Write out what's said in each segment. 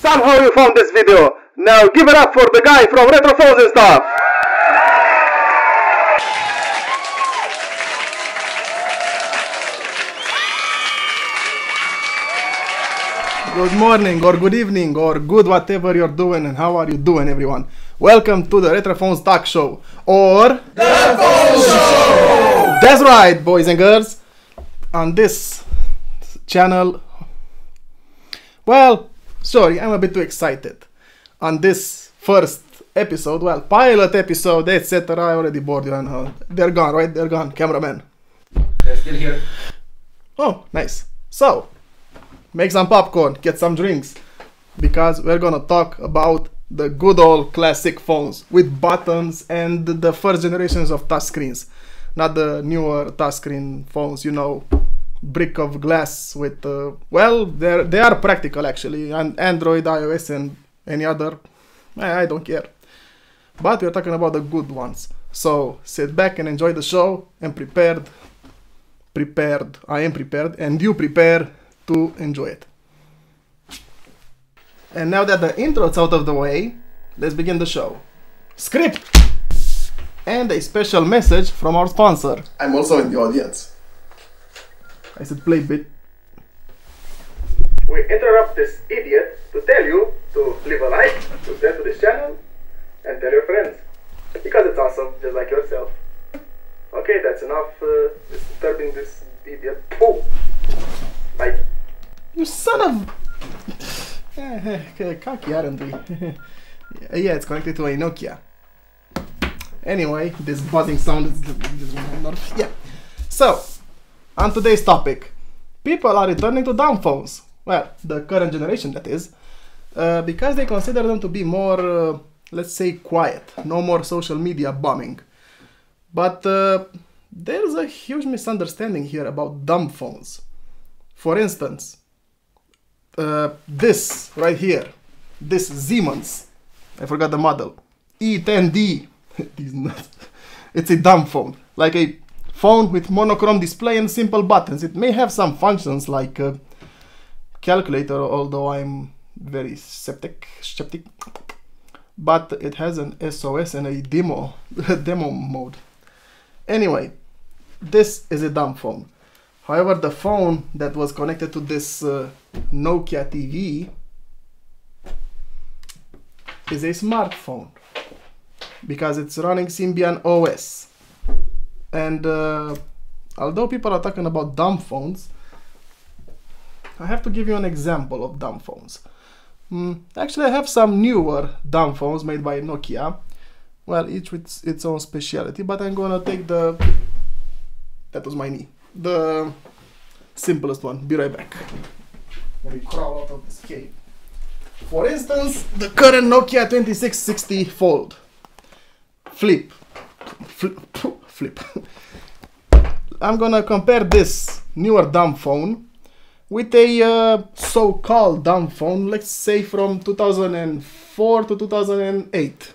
Somehow you found this video. Now give it up for the guy from Retro Phones and Stuff. Good morning or good evening or good whatever you're doing, and how are you doing, everyone? Welcome to the Retro Phones Talk Show, or The Phone Show! That's right, boys and girls. On this channel, well, sorry, I'm a bit too excited. On this first episode, well, pilot episode, etc. I already bored you on. They're gone, right? They're gone, cameraman. They're still here. Oh, nice. So, make some popcorn, get some drinks, because we're gonna talk about the good old classic phones with buttons and the first generations of touchscreens, not the newer touchscreen phones, you know, brick of glass with, well, they are practical actually, and Android, iOS, and any other, I don't care. But we're talking about the good ones. So sit back and enjoy the show, and I am prepared, and you prepare to enjoy it. And now that the intro's out of the way, let's begin the show. Script! And a special message from our sponsor. I'm also in the audience. I said play bit. We interrupt this idiot to tell you to leave a like, to subscribe to this channel, and tell your friends. Because it's awesome, just like yourself. Okay, that's enough disturbing this idiot. Oh! Like, you son of... cocky, aren't we? Yeah, it's connected to a Nokia. Anyway, this buzzing sound is... Yeah. So, on today's topic, people are returning to dumb phones. Well, the current generation, that is. Because they consider them to be more, let's say, quiet. No more social media bombing. But there's a huge misunderstanding here about dumb phones. For instance, this right here, this Siemens, I forgot the model, E10D, it's a dumb phone, like a phone with monochrome display and simple buttons. It may have some functions like a calculator, although I'm very skeptic, but it has an SOS and a demo mode. Anyway, this is a dumb phone. However, the phone that was connected to this Nokia TV is a smartphone because it's running Symbian OS. And although people are talking about dumb phones, I have to give you an example of dumb phones. Actually, I have some newer dumb phones made by Nokia. Well, each with its own speciality, but I'm gonna take the... That was my knee. The simplest one. Be right back. Let me crawl out of this cave. For instance, the current Nokia 2660 Fold. Flip. I'm gonna compare this newer dumb phone with a so-called dumb phone, let's say from 2004 to 2008.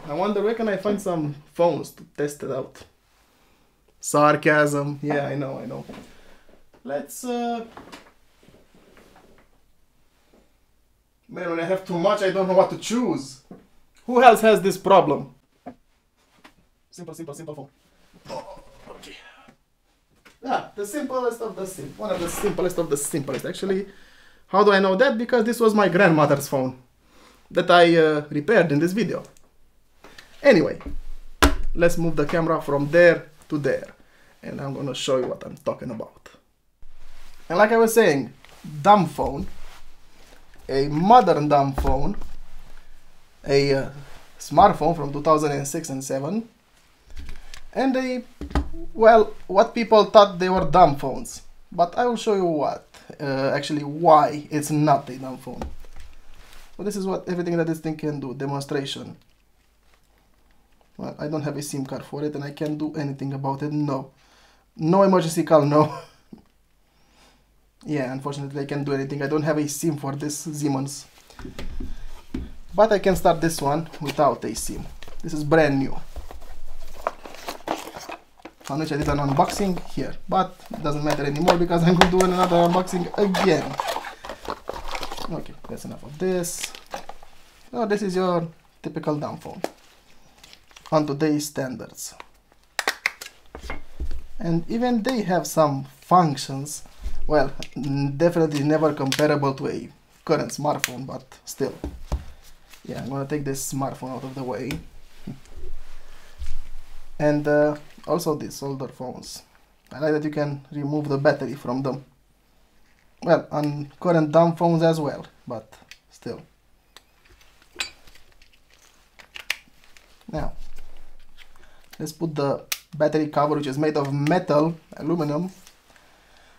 I wonder where can I find some phones to test it out. Sarcasm. Yeah, I know. Let's man, when I have too much, I don't know what to choose. Who else has this problem? Simple phone. Oh, okay. The simplest of the simple. One of the simplest of the simplest. Actually, how do I know that? Because this was my grandmother's phone that I repaired in this video. Anyway, let's move the camera from there to there, and I'm gonna show you what I'm talking about. And like I was saying, dumb phone, a modern dumb phone, a smartphone from 2006 and 7, and a, well, what people thought they were dumb phones. But I will show you what, actually why it's not a dumb phone. So this is what everything that this thing can do, demonstration. Well, I don't have a SIM card for it, and I can't do anything about it. No emergency call, no. Yeah, unfortunately I can't do anything. I don't have a SIM for this Siemens, but I can start this one without a SIM. This is brand new. on which I did an unboxing here, but it doesn't matter anymore because I'm going to do another unboxing again. Okay, that's enough of this. Now this is your typical dumb phone on today's standards, and even they have some functions, well, definitely never comparable to a current smartphone, but still. Yeah, I'm gonna take this smartphone out of the way. And also these older phones, I like that you can remove the battery from them. Well, on current dumb phones as well, but still. Now, let's put the battery cover, which is made of metal, aluminum.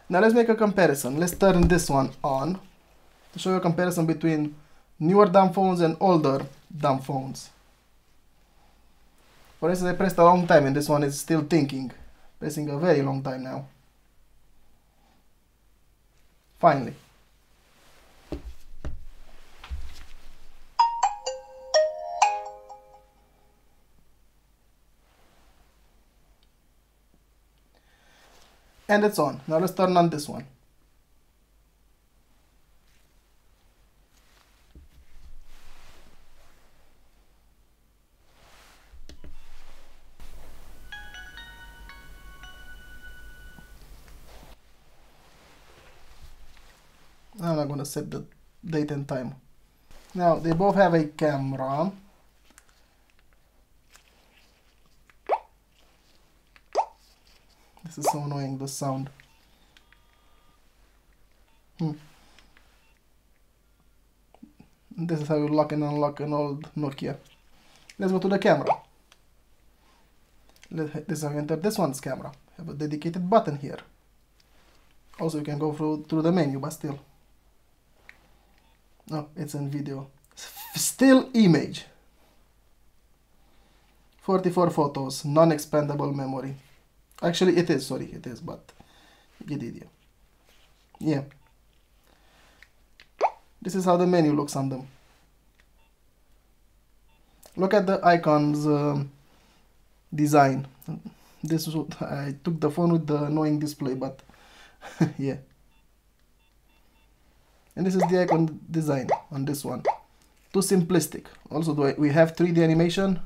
Now let's make a comparison. Let's turn this one on to show you a comparison between newer dumb phones and older dumb phones. For instance, I pressed a long time and this one is still thinking. Pressing a very long time now. Finally. And it's on. Now let's turn on this one. I'm not going to set the date and time. Now they both have a camera. This is so annoying, the sound. This is how you lock and unlock an old Nokia. Let's go to the camera. This is how you enter this one's camera. Have a dedicated button here. Also you can go through the menu, but still. Oh, it's in video. Still image. 44 photos, non-expandable memory. Actually it is, sorry, it is, but you get it. Yeah. This is how the menu looks on them. Look at the icons design. This is what I took the phone with the annoying display, but yeah. And this is the icon design on this one. Too simplistic. Also, we have 3D animation?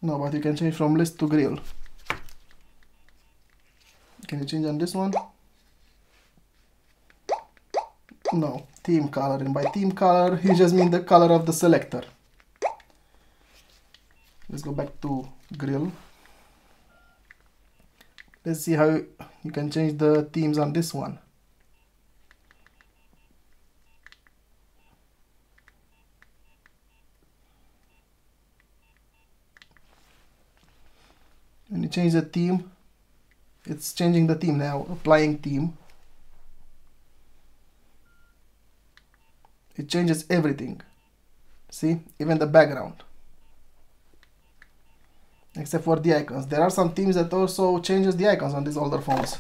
No, but you can change from list to grill. Can you change on this one? No, theme color, and by theme color you just mean the color of the selector. Let's go back to grill. Let's see how you can change the themes on this one. When you change the theme, it's changing the theme now, applying theme. It changes everything. See, even the background. Except for the icons. There are some themes that also changes the icons on these older phones.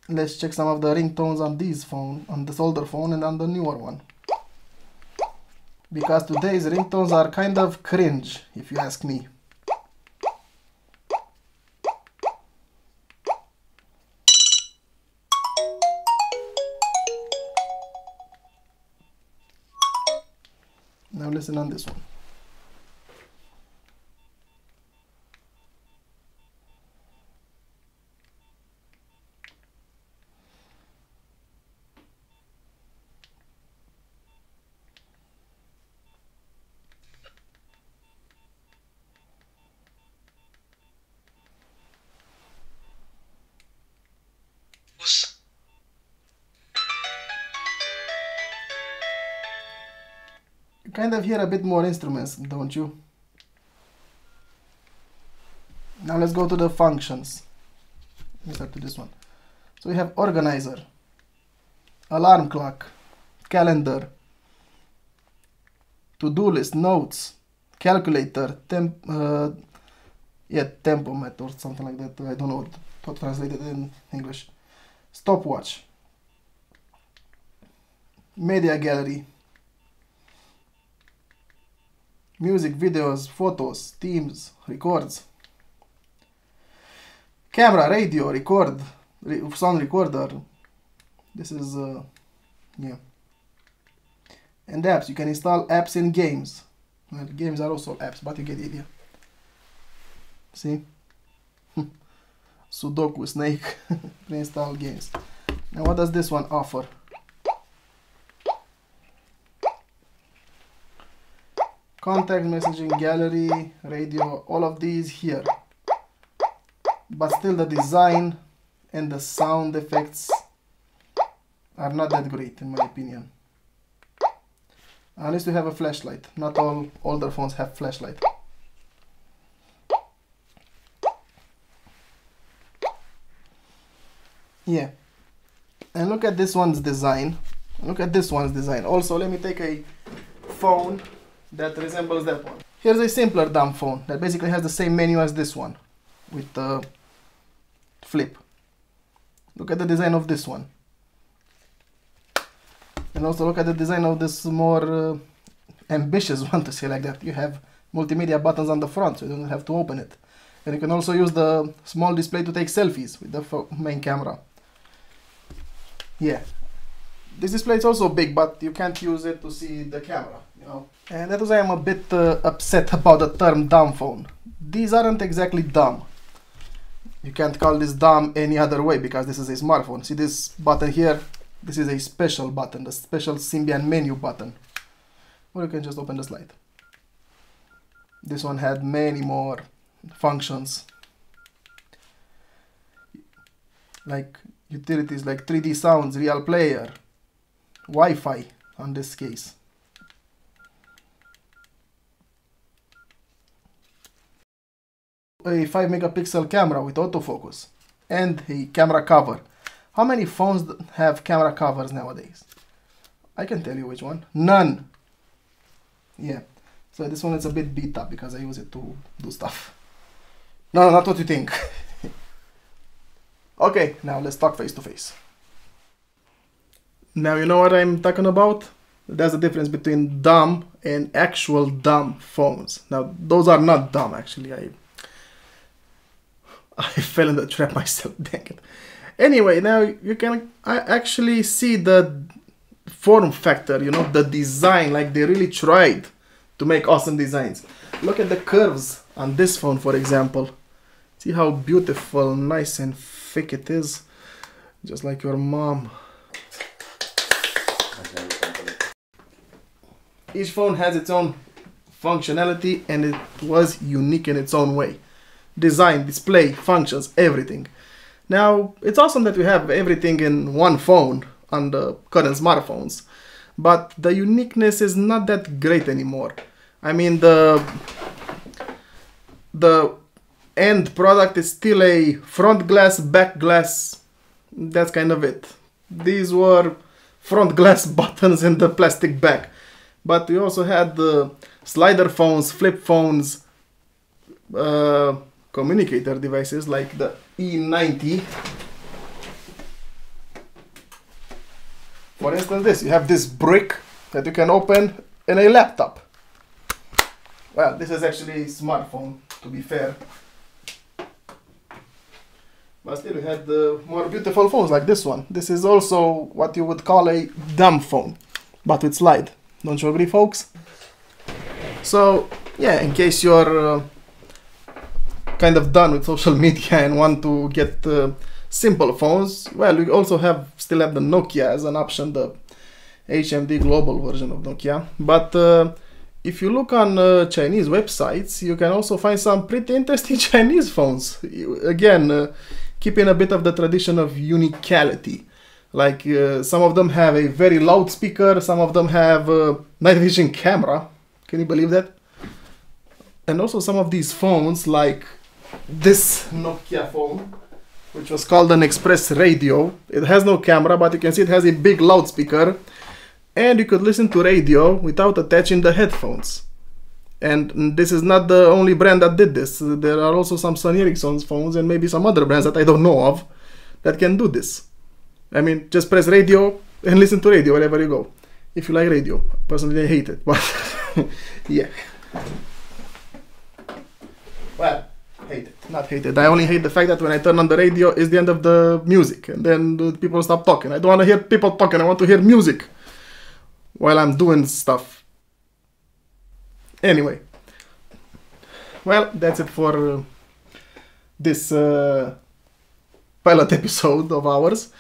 Let's check some of the ringtones on this older phone and on the newer one. Because today's ringtones are kind of cringe, if you ask me. Now listen on this one. You kind of hear a bit more instruments, don't you? Now let's go to the functions. Let me start to this one. So we have organizer, alarm clock, calendar, to-do list, notes, calculator, tempometer or something like that. I don't know how to translate it in English. Stopwatch, media gallery, Music, videos, photos, themes, records. Camera, radio, record, sound recorder. This is, yeah. And apps, you can install apps in games. Well, games are also apps, but you get the idea. See? Sudoku, Snake, pre-install games. Now what does this one offer? Contact, messaging, gallery, radio, all of these here. But still the design and the sound effects are not that great in my opinion. Unless you have a flashlight. Not all older phones have flashlight. Yeah. And look at this one's design. Look at this one's design. Also, let me take a phone that resembles that one. Here's a simpler dumb phone that basically has the same menu as this one with the flip. Look at the design of this one. And also look at the design of this more ambitious one, to say like that. You have multimedia buttons on the front, so you don't have to open it. And you can also use the small display to take selfies with the main camera. Yeah. This display is also big, but you can't use it to see the camera, you know. And that is why I'm a bit upset about the term dumb phone. These aren't exactly dumb. You can't call this dumb any other way because this is a smartphone. See this button here? This is a special button, the special Symbian menu button. Or you can just open the slide. This one had many more functions. Like utilities like 3D sounds, real player, Wi-Fi on this case. A 5 megapixel camera with autofocus and a camera cover. How many phones have camera covers nowadays? I can tell you which one. None. Yeah. So this one is a bit beat up because I use it to do stuff. No, not what you think. Okay, now let's talk face to face. Now you know what I'm talking about? There's a difference between dumb and actual dumb phones. Now those are not dumb actually. I fell in the trap myself, dang it. Anyway, now you can actually see the form factor, you know, the design, like they really tried to make awesome designs. Look at the curves on this phone, for example. See how beautiful, nice and thick it is, just like your mom. Each phone has its own functionality and it was unique in its own way. Design, display, functions, everything. Now, it's awesome that we have everything in one phone on the current smartphones, but the uniqueness is not that great anymore. I mean, the end product is still a front glass, back glass. That's kind of it. These were front glass buttons in the plastic back. But we also had the slider phones, flip phones, communicator devices like the E90. For instance, this, you have this brick that you can open in a laptop. Well, this is actually a smartphone, to be fair. But still, we had the more beautiful phones like this one. This is also what you would call a dumb phone, but with slide. Don't you agree, folks? So, yeah, in case you're kind of done with social media and want to get simple phones, well, we also still have the Nokia as an option, the HMD global version of Nokia. But if you look on Chinese websites, you can also find some pretty interesting Chinese phones. Again, keeping a bit of the tradition of uniquality. Like some of them have a very loud speaker, some of them have a night vision camera. Can you believe that? And also some of these phones, like this Nokia phone, which was called an Express Radio. It has no camera, but you can see it has a big loudspeaker, and you could listen to radio without attaching the headphones. And this is not the only brand that did this. There are also some Sony Ericsson phones and maybe some other brands that I don't know of that can do this. I mean, just press radio and listen to radio wherever you go. If you like radio. Personally, I hate it, but yeah. Well, hate it. Not hate it. I only hate the fact that when I turn on the radio, it's the end of the music. And then the people stop talking. I don't want to hear people talking. I want to hear music while I'm doing stuff. Anyway. Well, that's it for this pilot episode of ours.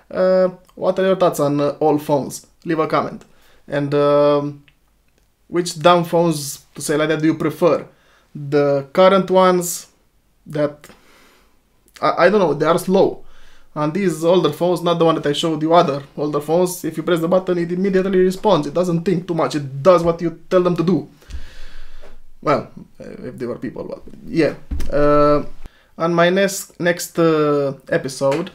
What are your thoughts on all phones? Leave a comment. And which dumb phones, to say like that, do you prefer? The current ones that, I don't know, they are slow. And these older phones, not the one that I showed you, other older phones, if you press the button, it immediately responds. It doesn't think too much. It does what you tell them to do. Well, if they were people, but yeah. On my next episode,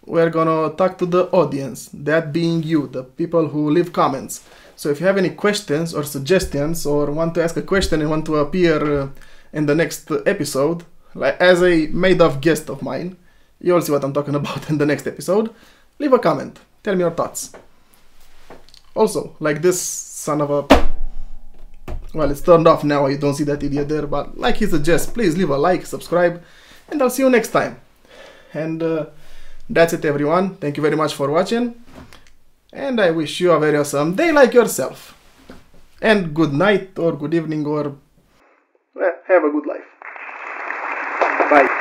we're gonna talk to the audience, that being you, the people who leave comments. So if you have any questions or suggestions, or want to ask a question and want to appear in the next episode, like as a made-up guest of mine, you'll see what I'm talking about in the next episode. Leave a comment. Tell me your thoughts. Also, like this son of a... Well, it's turned off now, you don't see that idiot there, but like he suggests, please leave a like, subscribe, and I'll see you next time. And that's it, everyone. Thank you very much for watching, and I wish you a very awesome day like yourself. And good night, or good evening, or... well, have a good life. Bye.